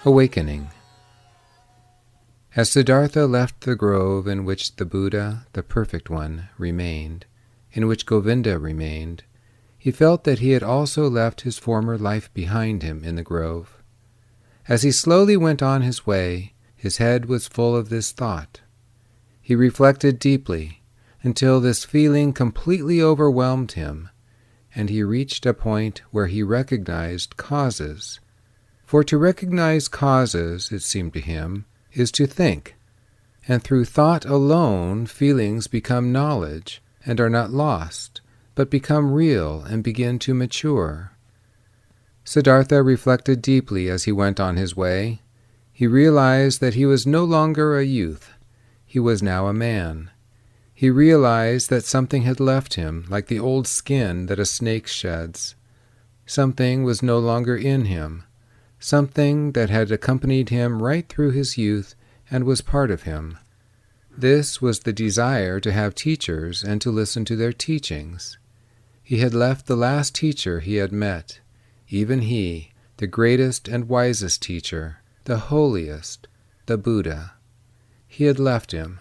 Awakening. As Siddhartha left the grove in which the Buddha, the Perfect One, remained, in which Govinda remained, he felt that he had also left his former life behind him in the grove. As he slowly went on his way, his head was full of this thought. He reflected deeply until this feeling completely overwhelmed him, and he reached a point where he recognized causes. For to recognize causes, it seemed to him, is to think, and through thought alone feelings become knowledge and are not lost, but become real and begin to mature. Siddhartha reflected deeply as he went on his way. He realized that he was no longer a youth. He was now a man. He realized that something had left him, like the old skin that a snake sheds. Something was no longer in him, something that had accompanied him right through his youth and was part of him. This was the desire to have teachers and to listen to their teachings. He had left the last teacher he had met, even he, the greatest and wisest teacher, the holiest, the Buddha. He had left him.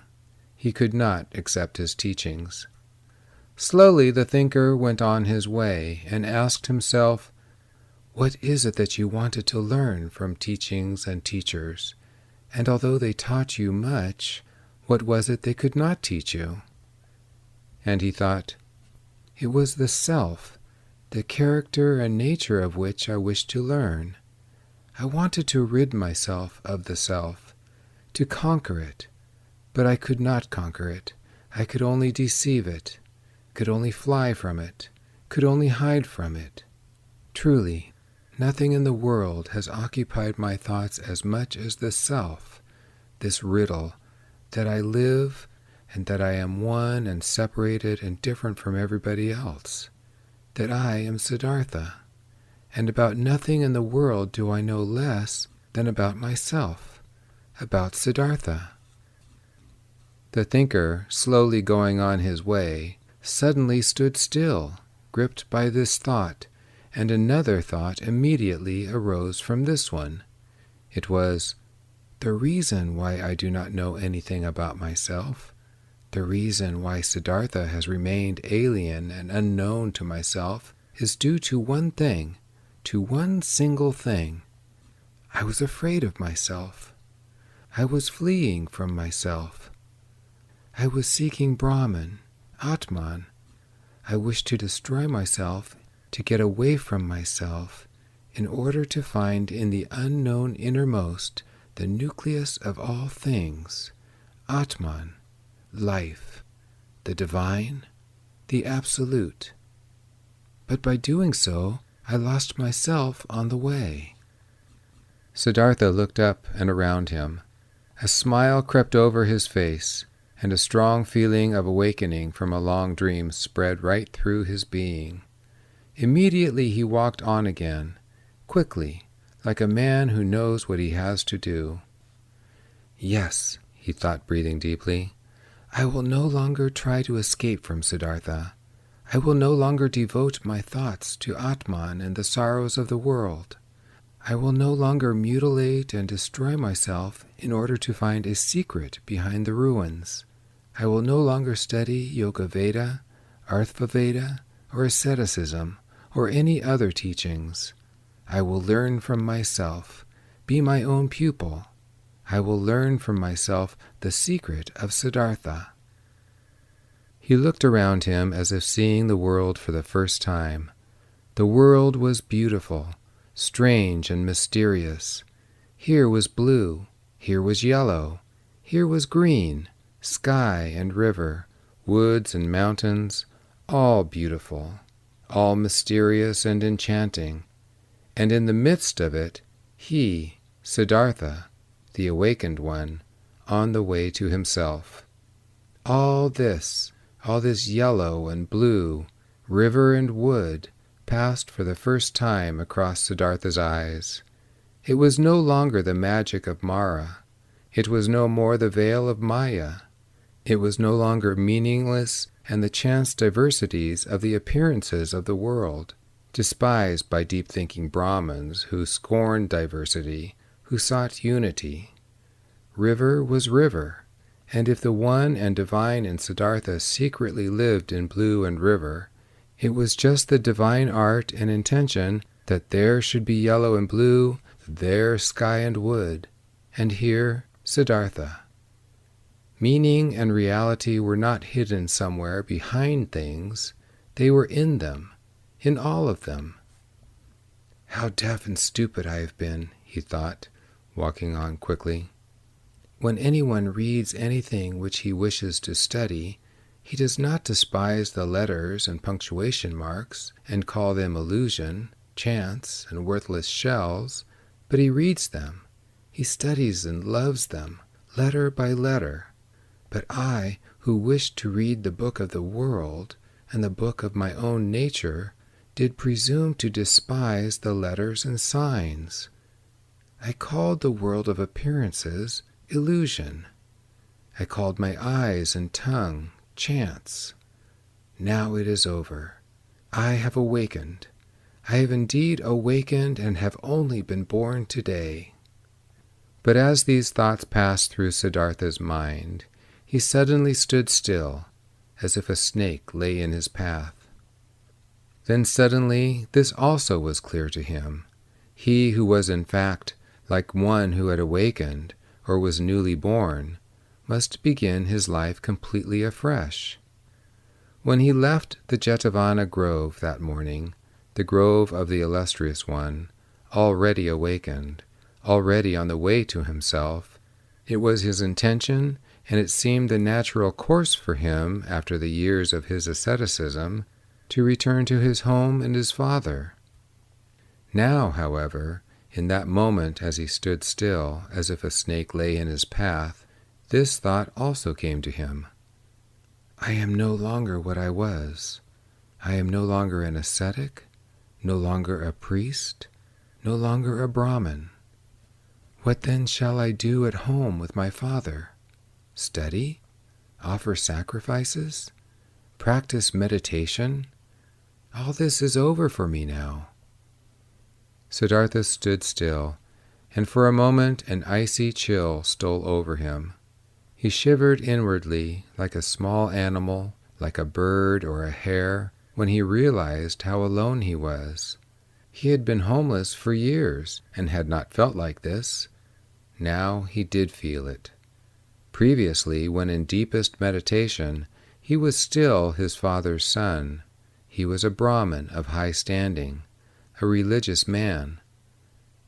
He could not accept his teachings. Slowly the thinker went on his way and asked himself, "What is it that you wanted to learn from teachings and teachers? And although they taught you much, what was it they could not teach you?" And he thought, "It was the self, the character and nature of which I wished to learn. I wanted to rid myself of the self, to conquer it, but I could not conquer it. I could only deceive it, could only fly from it, could only hide from it. Truly, nothing in the world has occupied my thoughts as much as the self, this riddle, that I live and that I am one and separated and different from everybody else, that I am Siddhartha, and about nothing in the world do I know less than about myself, about Siddhartha." The thinker, slowly going on his way, suddenly stood still, gripped by this thought, and another thought immediately arose from this one. It was, "The reason why I do not know anything about myself, the reason why Siddhartha has remained alien and unknown to myself is due to one thing, to one single thing. I was afraid of myself. I was fleeing from myself. I was seeking Brahman, Atman. I wished to destroy myself, to get away from myself, in order to find in the unknown innermost the nucleus of all things, Atman, life, the divine, the absolute. But by doing so, I lost myself on the way." Siddhartha looked up and around him. A smile crept over his face, and a strong feeling of awakening from a long dream spread right through his being. Immediately he walked on again, quickly, like a man who knows what he has to do. "Yes," he thought, breathing deeply, "I will no longer try to escape from Siddhartha. I will no longer devote my thoughts to Atman and the sorrows of the world. I will no longer mutilate and destroy myself in order to find a secret behind the ruins. I will no longer study Yoga Veda, Artha Veda, or asceticism, or any other teachings. I will learn from myself, be my own pupil. I will learn from myself the secret of Siddhartha." He looked around him as if seeing the world for the first time. The world was beautiful, strange and mysterious. Here was blue, here was yellow, here was green, sky and river, woods and mountains, all beautiful, all mysterious and enchanting. And in the midst of it, he, Siddhartha, the awakened one, on the way to himself. All this yellow and blue, river and wood, passed for the first time across Siddhartha's eyes. It was no longer the magic of Mara. It was no more the veil of Maya. It was no longer meaningless and the chance diversities of the appearances of the world, despised by deep-thinking Brahmins who scorned diversity, who sought unity. River was river, and if the one and divine in Siddhartha secretly lived in blue and river, it was just the divine art and intention that there should be yellow and blue, there sky and wood, and here Siddhartha. Meaning and reality were not hidden somewhere behind things, they were in them, in all of them. How deaf and stupid I have been, he thought, walking on quickly. When anyone reads anything which he wishes to study, he does not despise the letters and punctuation marks and call them illusion, chance, and worthless shells, but he reads them. He studies and loves them, letter by letter. But I, who wished to read the book of the world and the book of my own nature, did presume to despise the letters and signs. I called the world of appearances illusion. I called my eyes and tongue chance. Now it is over. I have awakened. I have indeed awakened and have only been born today. But as these thoughts passed through Siddhartha's mind, he suddenly stood still, as if a snake lay in his path. Then suddenly this also was clear to him. He who was in fact like one who had awakened or was newly born must begin his life completely afresh. When he left the Jetavana grove that morning, the grove of the illustrious one, already awakened, already on the way to himself, it was his intention, and it seemed the natural course for him after the years of his asceticism, to return to his home and his father. Now, however, in that moment as he stood still, as if a snake lay in his path, this thought also came to him. I am no longer what I was. I am no longer an ascetic, no longer a priest, no longer a Brahmin. What then shall I do at home with my father? Study? Offer sacrifices? Practice meditation? All this is over for me now. Siddhartha stood still, and for a moment an icy chill stole over him. He shivered inwardly like a small animal, like a bird or a hare, when he realized how alone he was. He had been homeless for years and had not felt like this. Now he did feel it. Previously, when in deepest meditation, he was still his father's son. He was a Brahmin of high standing, a religious man.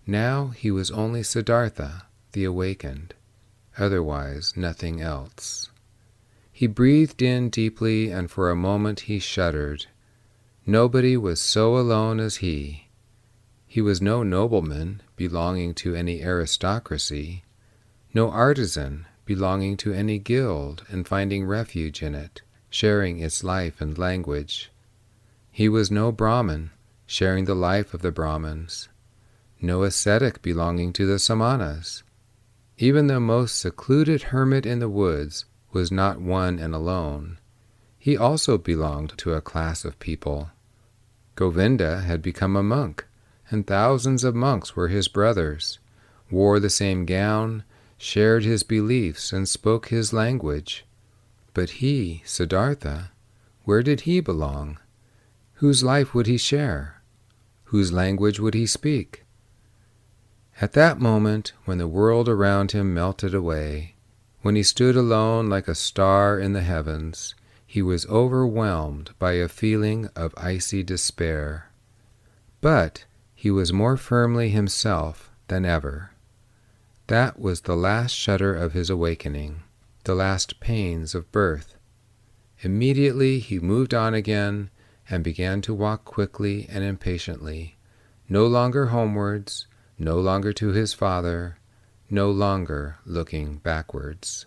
Now he was only Siddhartha, the awakened, otherwise nothing else. He breathed in deeply, and for a moment he shuddered. Nobody was so alone as he. He was no nobleman belonging to any aristocracy, no artisan belonging to any guild and finding refuge in it, sharing its life and language. He was no Brahmin, sharing the life of the Brahmins, no ascetic belonging to the Samanas. Even the most secluded hermit in the woods was not one and alone. He also belonged to a class of people. Govinda had become a monk, and thousands of monks were his brothers, wore the same gown, shared his beliefs, and spoke his language. But he, Siddhartha, where did he belong? Whose life would he share? Whose language would he speak? At that moment, when the world around him melted away, when he stood alone like a star in the heavens, he was overwhelmed by a feeling of icy despair. But he was more firmly himself than ever. That was the last shudder of his awakening, the last pains of birth. Immediately he moved on again and began to walk quickly and impatiently, no longer homewards, no longer to his father, no longer looking backwards.